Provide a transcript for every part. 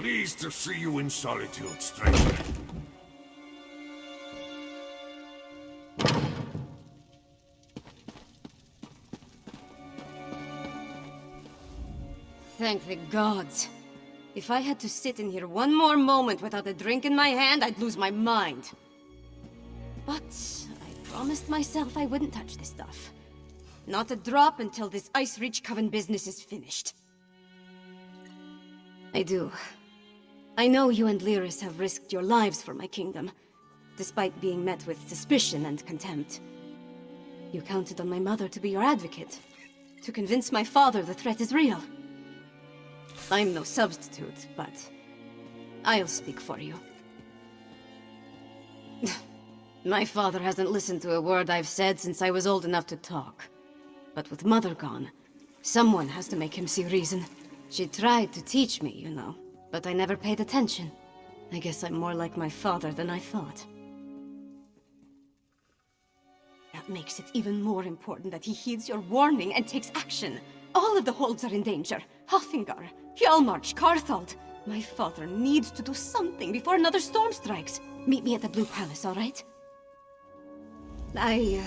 Pleased to see you in solitude, stranger. Thank the gods. If I had to sit in here one more moment without a drink in my hand, I'd lose my mind. But I promised myself I wouldn't touch this stuff. Not a drop until this Ice Reach Coven business is finished. I do. I know you and Lyris have risked your lives for my kingdom, despite being met with suspicion and contempt. You counted on my mother to be your advocate, to convince my father the threat is real. I'm no substitute, but I'll speak for you. My father hasn't listened to a word I've said since I was old enough to talk. But with Mother gone, someone has to make him see reason. She tried to teach me, you know, but I never paid attention. I guess I'm more like my father than I thought. That makes it even more important that he heeds your warning and takes action. All of the holds are in danger. Hoffingar, Hjalmarch, Karthald. My father needs to do something before another storm strikes. Meet me at the Blue Palace, all right? I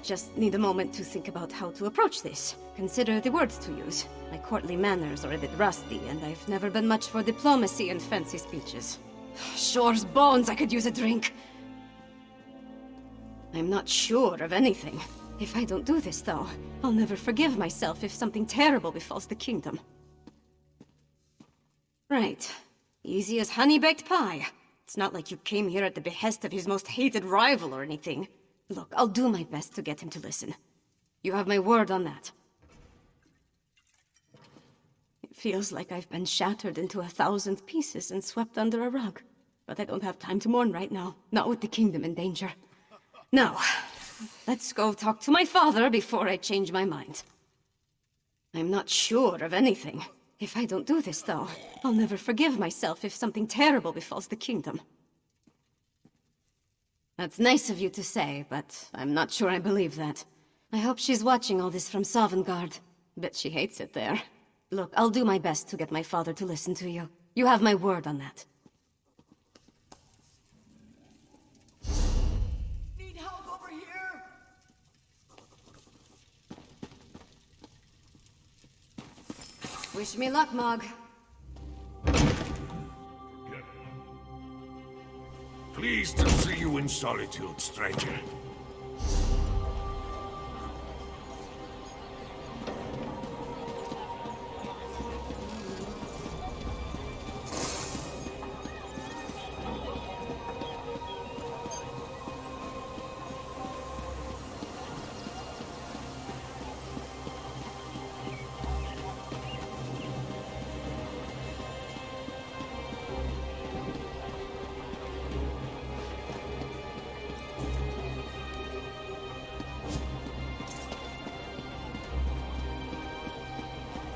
just need a moment to think about how to approach this. Consider the words to use. My courtly manners are a bit rusty, and I've never been much for diplomacy and fancy speeches. Shore's bones, I could use a drink. I'm not sure of anything. If I don't do this, though, I'll never forgive myself if something terrible befalls the kingdom. Right. Easy as honey-baked pie. It's not like you came here at the behest of his most hated rival or anything. Look, I'll do my best to get him to listen. You have my word on that. It feels like I've been shattered into 1,000 pieces and swept under a rug. But I don't have time to mourn right now, not with the kingdom in danger. Now, let's go talk to my father before I change my mind. I'm not sure of anything. If I don't do this, though, I'll never forgive myself if something terrible befalls the kingdom. That's nice of you to say, but I'm not sure I believe that. I hope she's watching all this from Sovngarde. Bet she hates it there. Look, I'll do my best to get my father to listen to you. You have my word on that. Need help over here? Wish me luck, Mog. Pleased to see you in solitude, stranger.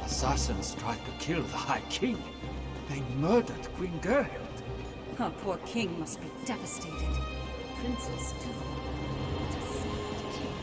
Assassins tried to kill the High King. They murdered Queen Gerhild. Our poor king must be devastated. Princess, too. What a sad king.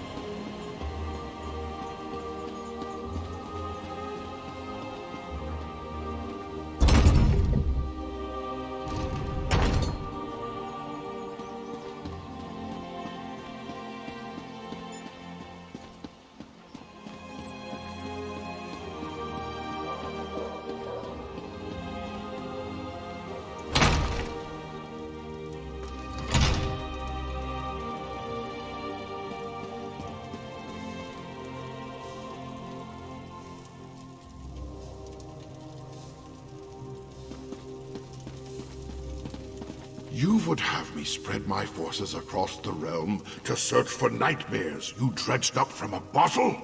You would have me spread my forces across the realm to search for nightmares you dredged up from a bottle?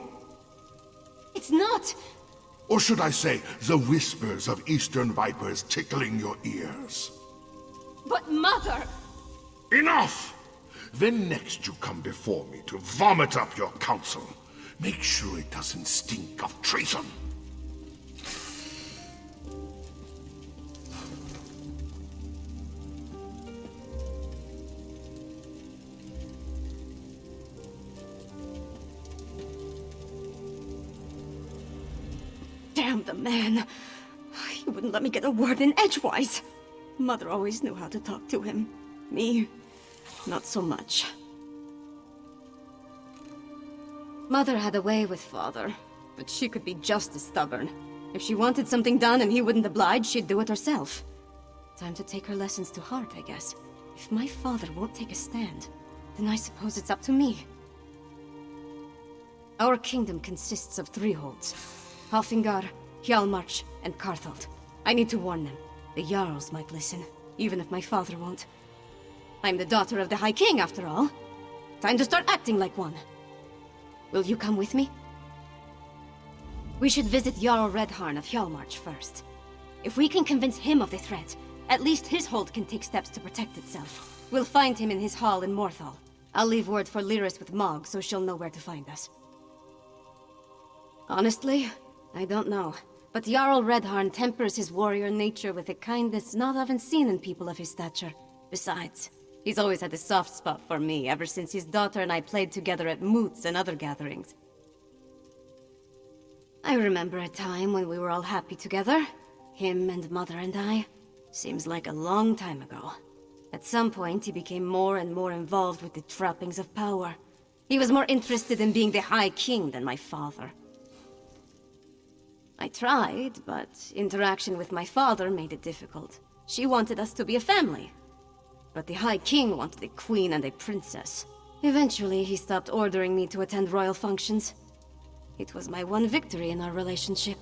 It's not! Or should I say, the whispers of eastern vipers tickling your ears? But Mother! Enough! Then next you come before me to vomit up your counsel. Make sure it doesn't stink of treason. Damn the man. He He wouldn't let me get a word in edgewise. Mother always knew how to talk to him. Me, not so much. Mother had a way with Father, but she could be just as stubborn. If she wanted something done and he wouldn't oblige, she'd do it herself. Time to take her lessons to heart, I guess. If my father won't take a stand, then I suppose it's up to me. Our kingdom consists of 3 holds. Halfingar, Hjalmarch, and Karthald. I need to warn them. The Jarls might listen, even if my father won't. I'm the daughter of the High King, after all. Time to start acting like one. Will you come with me? We should visit Jarl Redharn of Hjalmarch first. If we can convince him of the threat, at least his hold can take steps to protect itself. We'll find him in his hall in Morthal. I'll leave word for Lyris with Mog, so she'll know where to find us. Honestly, I don't know. But Jarl Redharn tempers his warrior nature with a kind that's not often seen in people of his stature. Besides, he's always had a soft spot for me ever since his daughter and I played together at moots and other gatherings. I remember a time when we were all happy together. Him and Mother and I. Seems like a long time ago. At some point, he became more and more involved with the trappings of power. He was more interested in being the High King than my father. I tried, but interaction with my father made it difficult. She wanted us to be a family. But the High King wanted a queen and a princess. Eventually, he stopped ordering me to attend royal functions. It was my one victory in our relationship.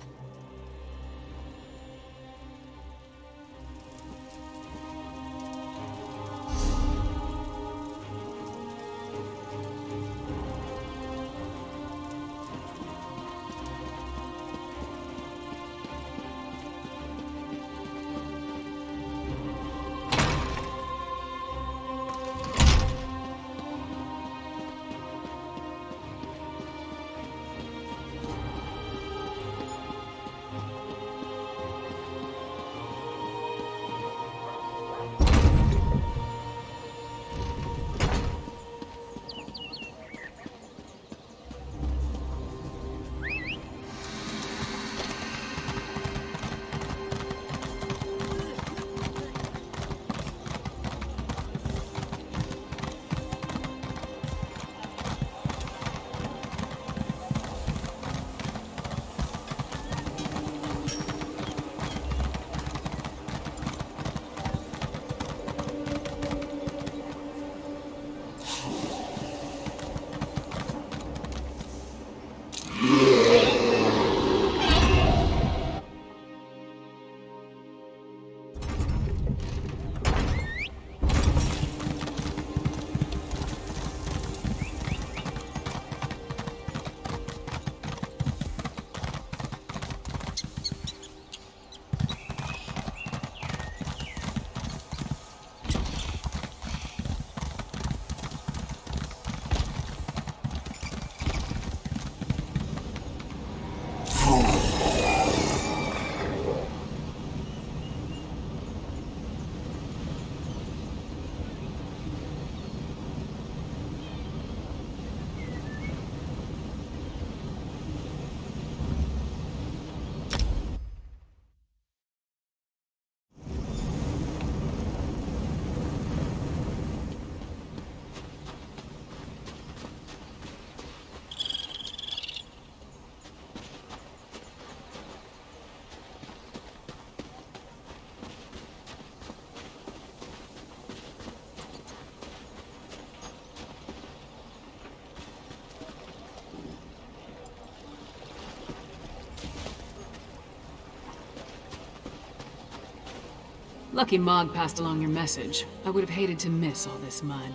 Lucky Mog passed along your message. I would have hated to miss all this mud.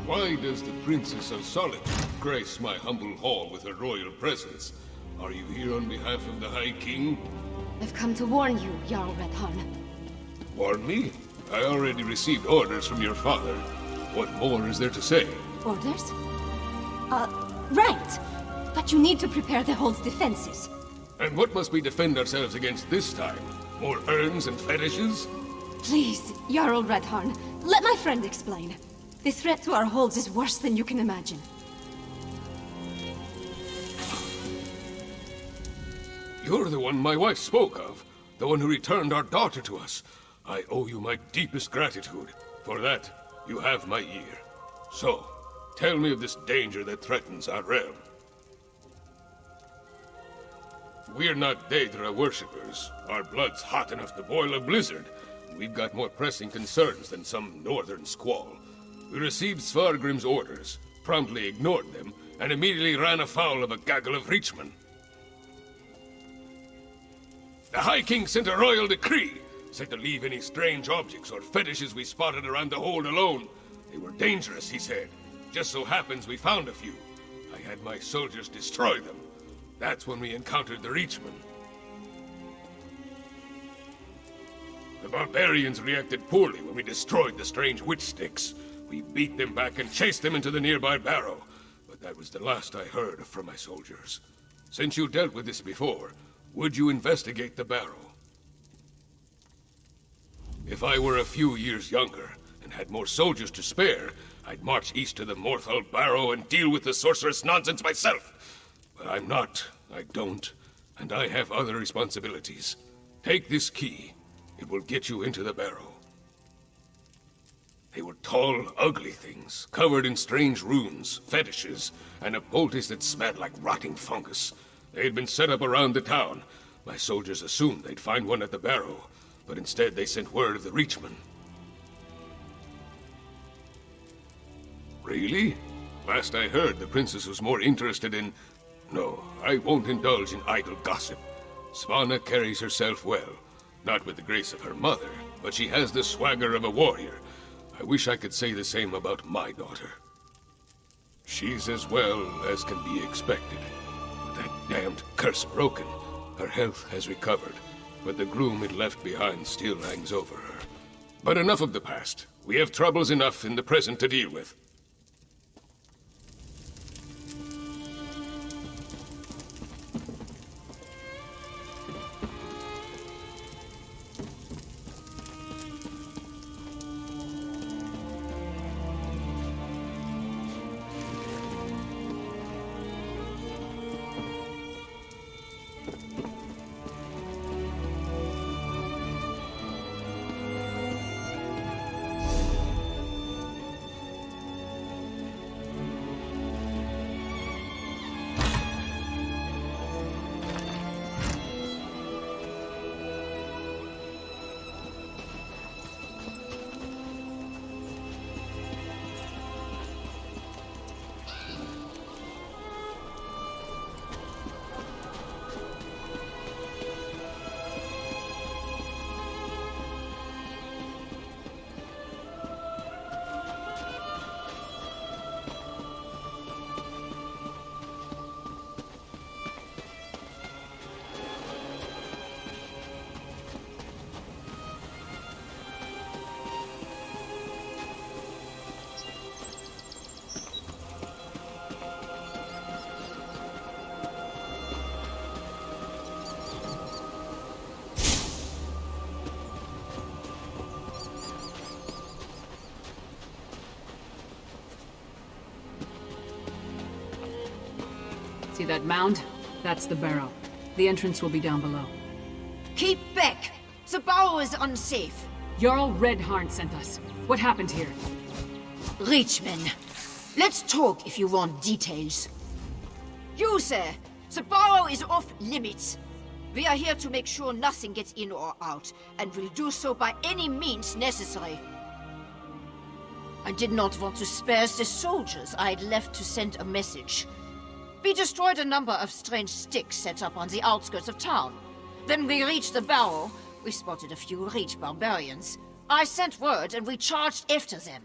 Why does the Princess of Solitude grace my humble hall with her royal presence? Are you here on behalf of the High King? I've come to warn you, Jarl Redharn. Warn me? I already received orders from your father. What more is there to say? Orders? Right. But you need to prepare the Hold's defenses. And what must we defend ourselves against this time? More urns and fetishes? Please, Jarl Redharn, let my friend explain. The threat to our holds is worse than you can imagine. You're the one my wife spoke of. The one who returned our daughter to us. I owe you my deepest gratitude. For that, you have my ear. So, tell me of this danger that threatens our realm. We're not Daedra worshippers. Our blood's hot enough to boil a blizzard. We've got more pressing concerns than some northern squall. We received Svargrim's orders, promptly ignored them, and immediately ran afoul of a gaggle of Reachmen. The High King sent a royal decree, said to leave any strange objects or fetishes we spotted around the hold alone. They were dangerous, he said. Just so happens we found a few. I had my soldiers destroy them. That's when we encountered the Reachmen. The barbarians reacted poorly when we destroyed the strange witch sticks. We beat them back and chased them into the nearby barrow. But that was the last I heard from my soldiers. Since you dealt with this before, would you investigate the barrow? If I were a few years younger, and had more soldiers to spare, I'd march east to the Morthal Barrow and deal with the sorceress nonsense myself. But I'm not, I don't, and I have other responsibilities. Take this key. It will get you into the barrow. They were tall, ugly things, covered in strange runes, fetishes, and a poultice that smelled like rotting fungus. They had been set up around the town. My soldiers assumed they'd find one at the barrow, but instead they sent word of the Reachmen. Really? Last I heard, the princess was more interested in... No, I won't indulge in idle gossip. Svanna carries herself well. Not with the grace of her mother, but she has the swagger of a warrior. I wish I could say the same about my daughter. She's as well as can be expected. With that damned curse broken, her health has recovered, but the gloom it left behind still hangs over her. But enough of the past. We have troubles enough in the present to deal with. See that mound? That's the barrow. The entrance will be down below. Keep back! The barrow is unsafe. Jarl Redharn sent us. What happened here? Reachmen, let's talk if you want details. You, sir, the barrow is off limits. We are here to make sure nothing gets in or out, and will do so by any means necessary. I did not want to spare the soldiers I'd left to send a message. We destroyed a number of strange sticks set up on the outskirts of town. Then we reached the barrow. We spotted a few Reach barbarians. I sent word and we charged after them.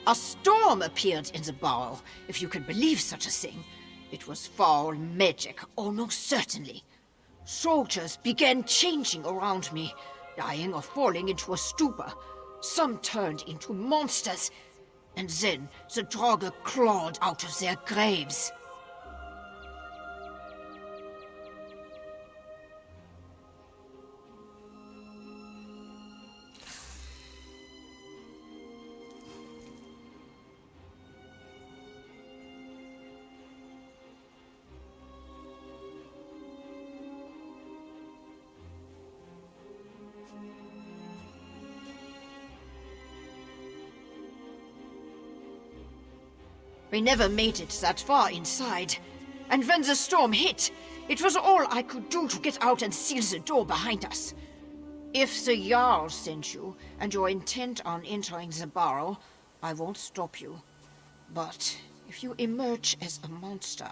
A storm appeared in the barrow, if you can believe such a thing. It was foul magic, almost certainly. Soldiers began changing around me, dying or falling into a stupor. Some turned into monsters. And then the Draugr clawed out of their graves. We never made it that far inside. And when the storm hit, it was all I could do to get out and seal the door behind us. If the Jarl sent you, and you're intent on entering the burrow, I won't stop you. But if you emerge as a monster...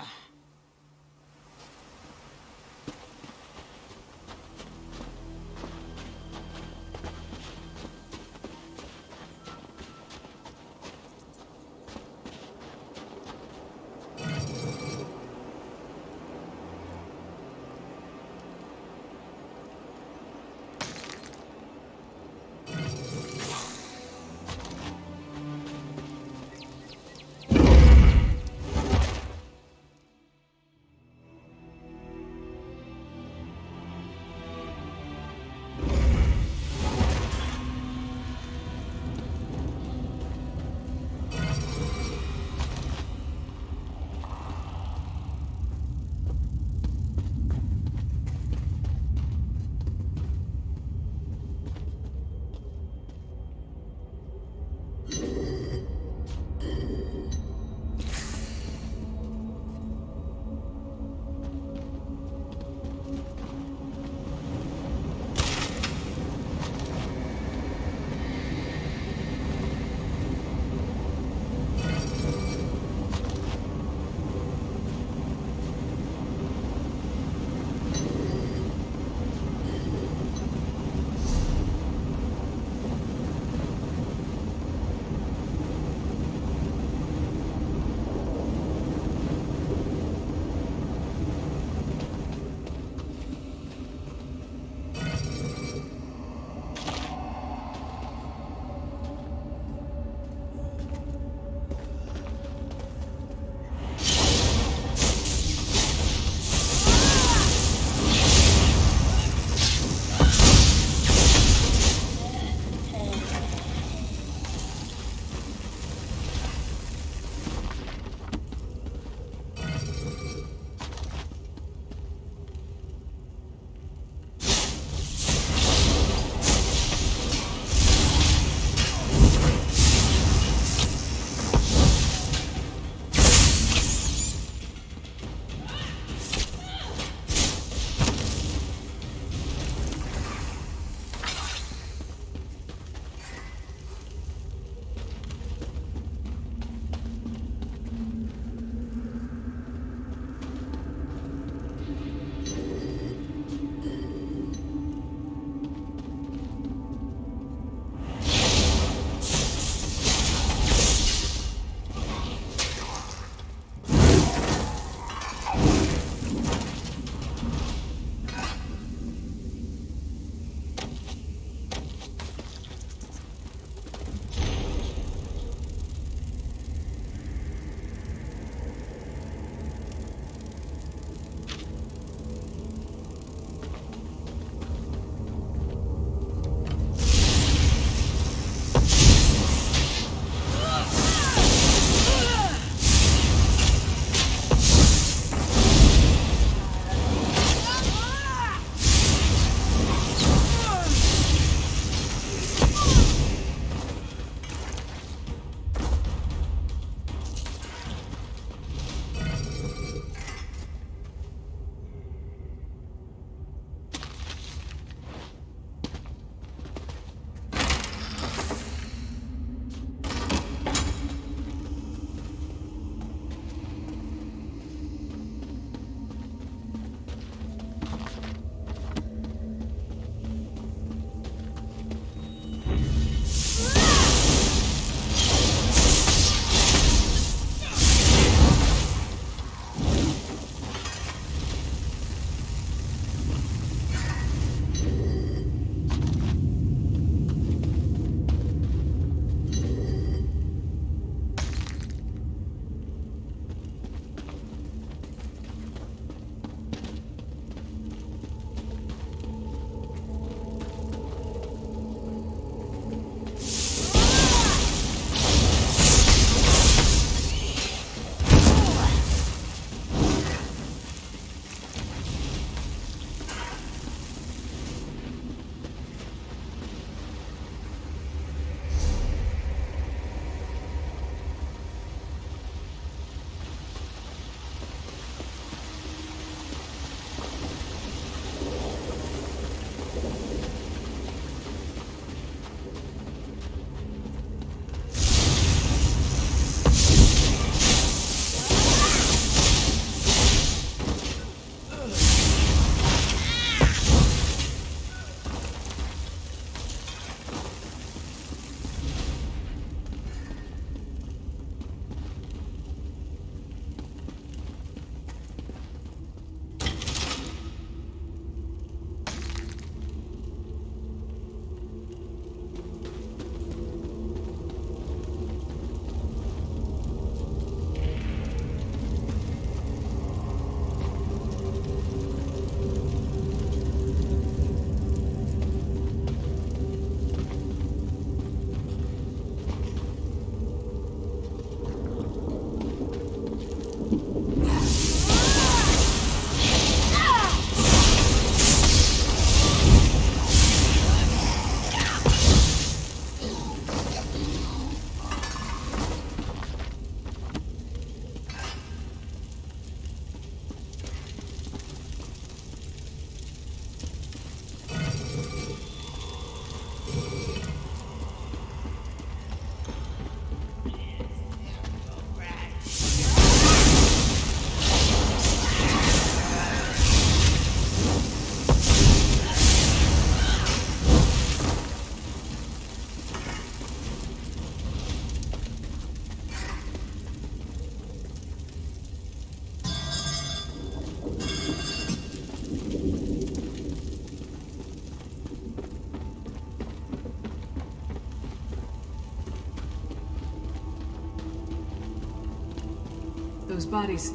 those bodies.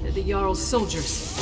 They're the Jarl's soldiers.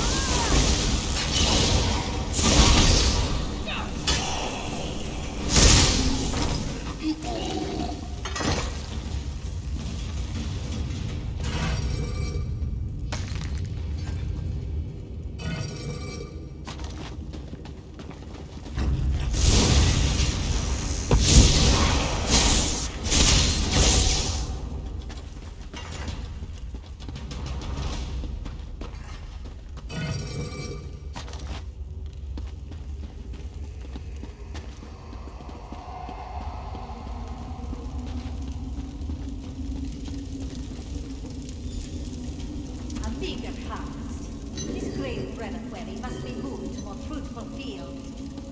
A bigger harvest. This great reliquary must be moved to more fruitful fields.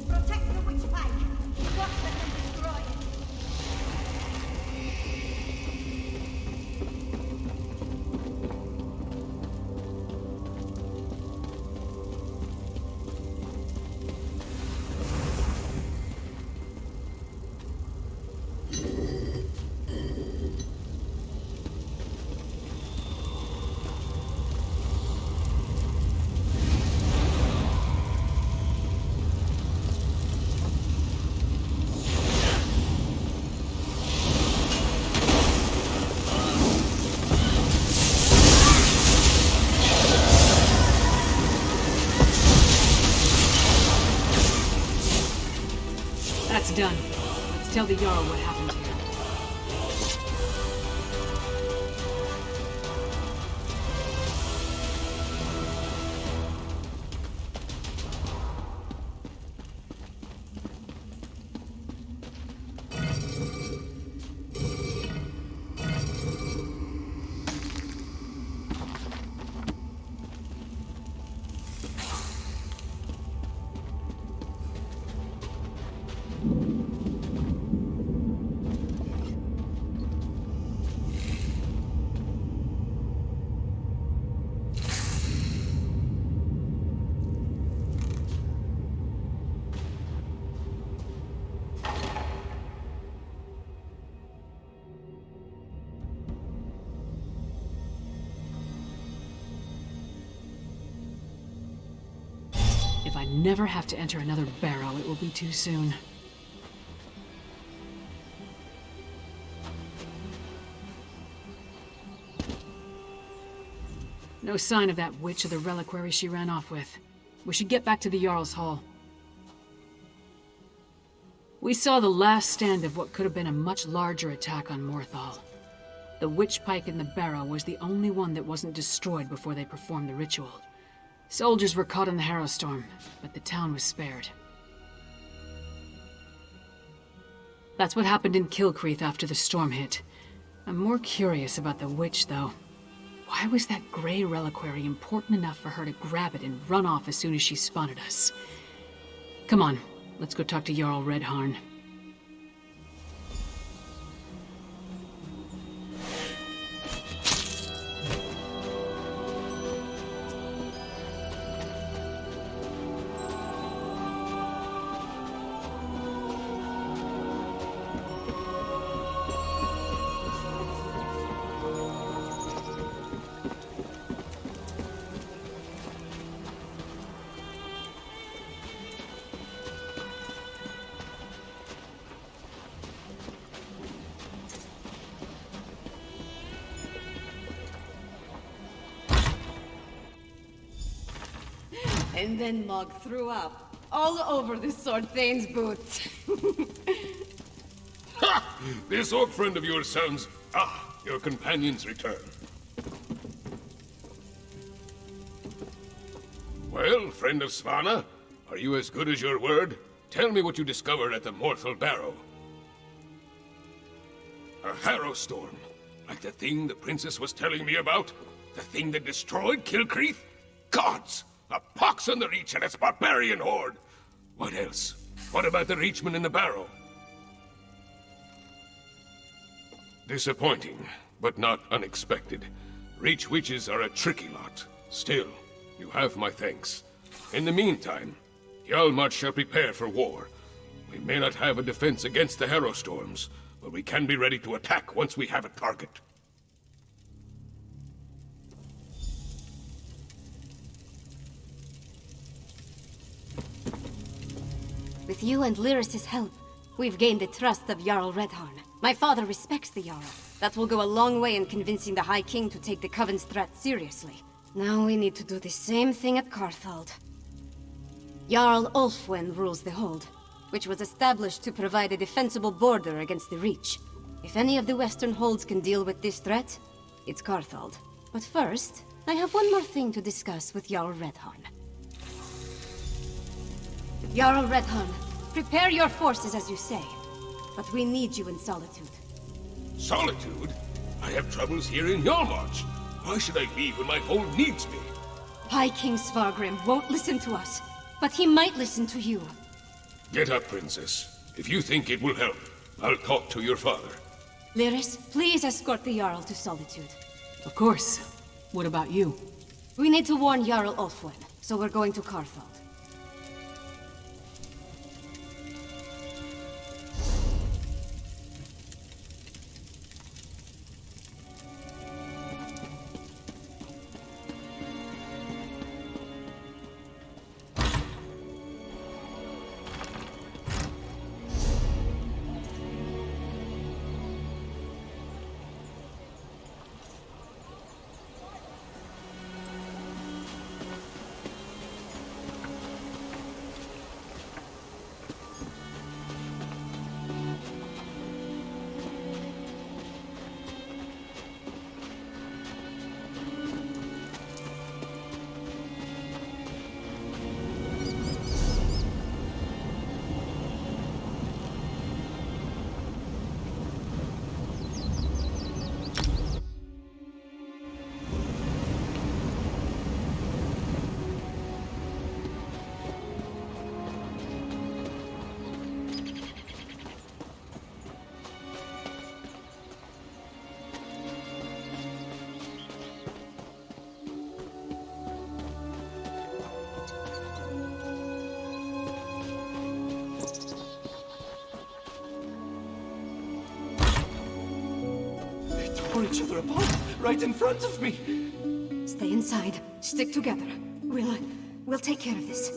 Protect the witch pike. Watch them and destroy it. That's done. Let's tell the Jarl what happened here. If I never have to enter another barrow, it will be too soon. No sign of that witch or the reliquary she ran off with. We should get back to the Jarl's Hall. We saw the last stand of what could have been a much larger attack on Morthal. The witch pike in the barrow was the only one that wasn't destroyed before they performed the ritual. Soldiers were caught in the Harrow Storm, but the town was spared. That's what happened in Kilcreath after the storm hit. I'm more curious about the witch, though. Why was that gray reliquary important enough for her to grab it and run off as soon as she spotted us? Come on, let's go talk to Jarl Redharn. And then Mog threw up all over the Sword Thane's boots. Ha! This orc friend of yours sounds... Ah, your companion's return. Well, friend of Svanna, are you as good as your word? Tell me what you discovered at the Morthal Barrow. A Harrow Storm, like the thing the princess was telling me about? The thing that destroyed Kilcreath? Gods! A pox on the Reach and its barbarian horde! What else? What about the Reachman in the barrow? Disappointing, but not unexpected. Reach witches are a tricky lot. Still, you have my thanks. In the meantime, Hjalmar shall prepare for war. We may not have a defense against the Harrow Storms, but we can be ready to attack once we have a target. With you and Lyris's help, we've gained the trust of Jarl Redharn. My father respects the Jarl. That will go a long way in convincing the High King to take the Coven's threat seriously. Now we need to do the same thing at Carthald. Jarl Ulfwen rules the Hold, which was established to provide a defensible border against the Reach. If any of the Western Holds can deal with this threat, it's Carthald. But first, I have one more thing to discuss with Jarl Redharn. Jarl Redharn, prepare your forces as you say, but we need you in Solitude. Solitude? I have troubles here in Yarmarch. Why should I leave when my hold needs me? High King Svargrim won't listen to us, but he might listen to you. Get up, Princess. If you think it will help, I'll talk to your father. Lyris, please escort the Jarl to Solitude. Of course. What about you? We need to warn Jarl Ulfwen, so we're going to Carthald. Each other apart, right in front of me. Stay inside. Stick together. We'll take care of this.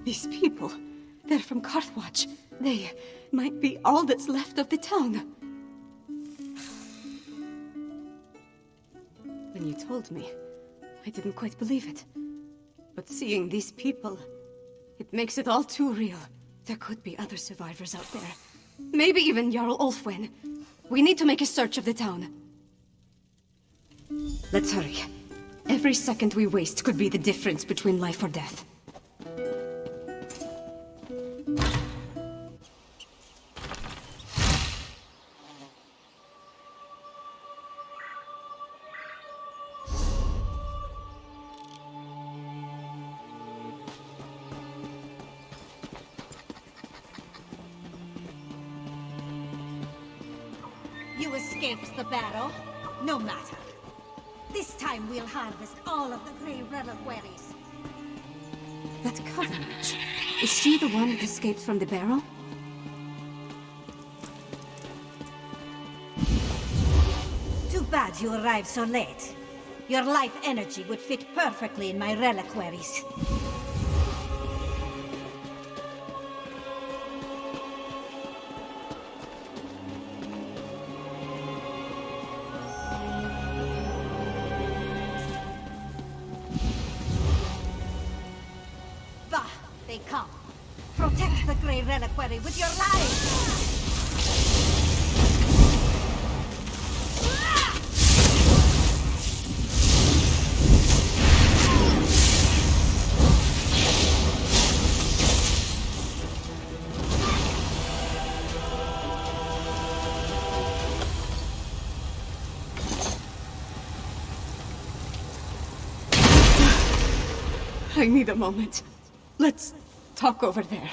These people, they're from Carthwatch. They might be all that's left of the town. When you told me, I didn't quite believe it. But seeing these people, it makes it all too real. There could be other survivors out there. Maybe even Jarl Ulfwen. We need to make a search of the town. Let's hurry. Every second we waste could be the difference between life or death. You escaped the barrow? No matter. This time we'll harvest all of the Grey reliquaries. That Coven Witch. Is she the one that escaped from the barrow? Too bad you arrived so late. Your life energy would fit perfectly in my reliquaries. Bah, they come. Protect the Grey reliquary with your life! I need a moment. Let's talk over there.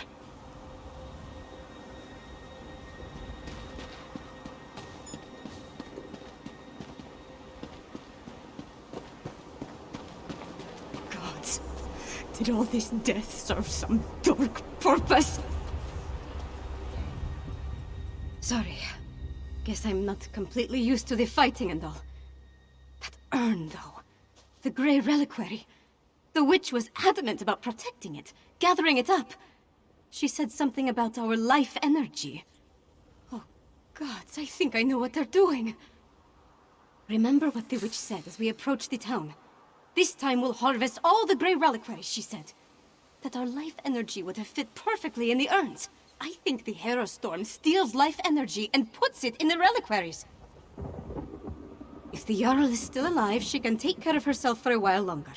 Gods, did all this death serve some dark purpose? Sorry. Guess I'm not completely used to the fighting and all. That urn, though. The Grey Reliquary. The witch was adamant about protecting it, gathering it up. She said something about our life energy. Oh, gods, I think I know what they're doing. Remember what the witch said as we approached the town. This time we'll harvest all the Grey Reliquaries, she said. That our life energy would have fit perfectly in the urns. I think the Hero Storm steals life energy and puts it in the reliquaries. If the Jarl is still alive, she can take care of herself for a while longer.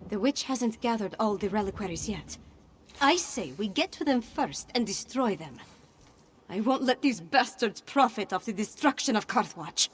The witch hasn't gathered all the reliquaries yet. I say we get to them first and destroy them. I won't let these bastards profit off the destruction of Karthwatch.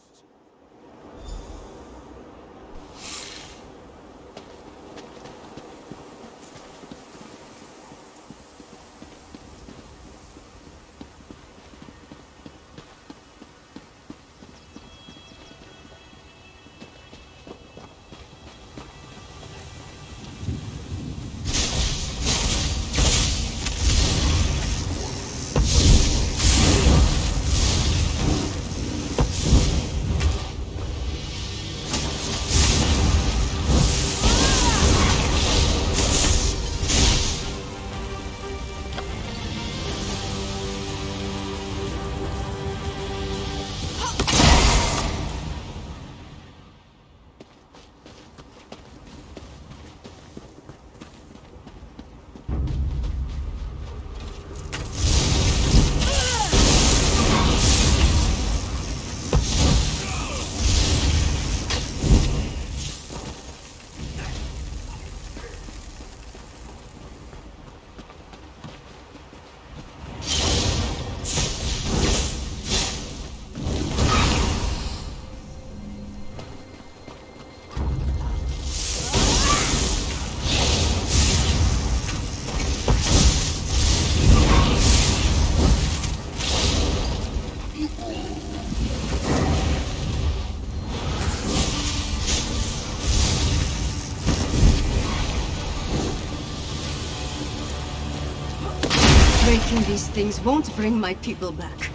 Breaking these things won't bring my people back.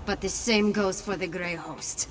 But the same goes for the Grey Host.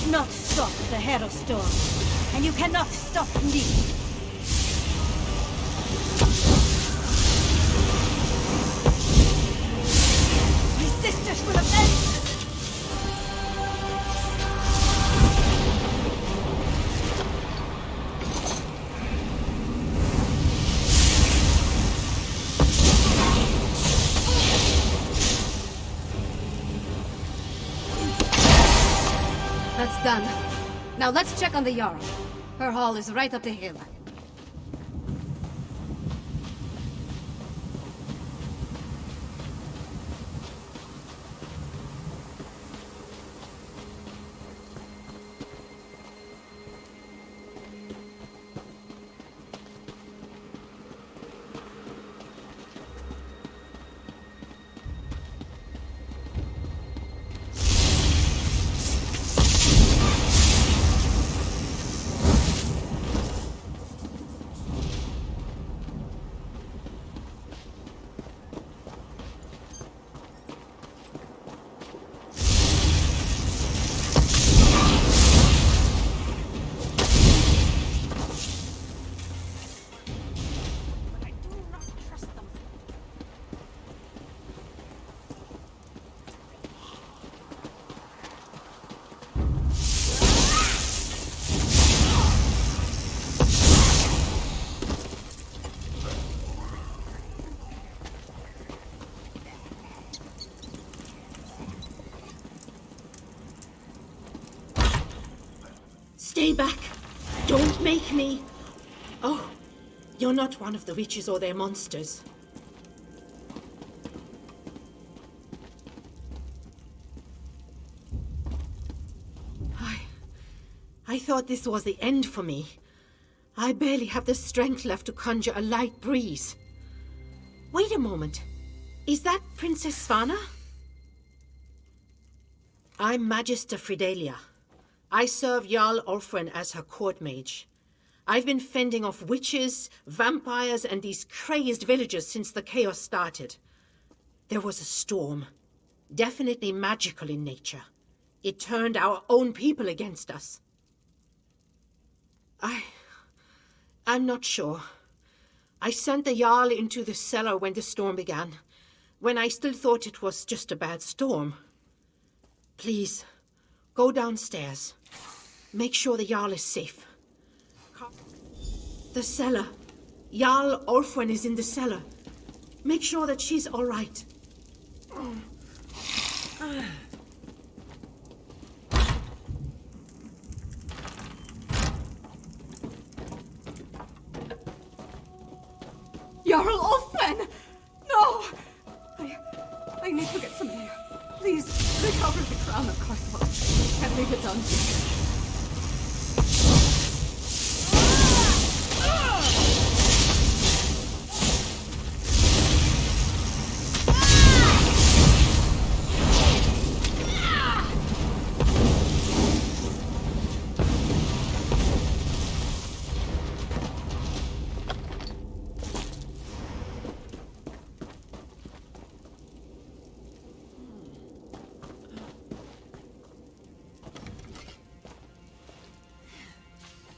Not stop the Hero Storm, and you cannot stop me. Resistors will avenge! That's done. Now let's check on the Jarl. Her hall is right up the hill. Stay back. Don't make me... Oh, you're not one of the witches or their monsters. I thought this was the end for me. I barely have the strength left to conjure a light breeze. Wait a moment. Is that Princess Svanna? I'm Magister Fridelia. I serve Jarl Ulfren as her court mage. I've been fending off witches, vampires, and these crazed villagers since the chaos started. There was a storm. Definitely magical in nature. It turned our own people against us. I'm not sure. I sent the Jarl into the cellar when the storm began, when I still thought it was just a bad storm. Please, go downstairs. Make sure the Jarl is safe. The cellar. Jarl Ulfwen is in the cellar. Make sure that she's all right. Jarl Ulfwen! No! I need to get some air. Please, recover the crown of Carthage. Can't leave it done.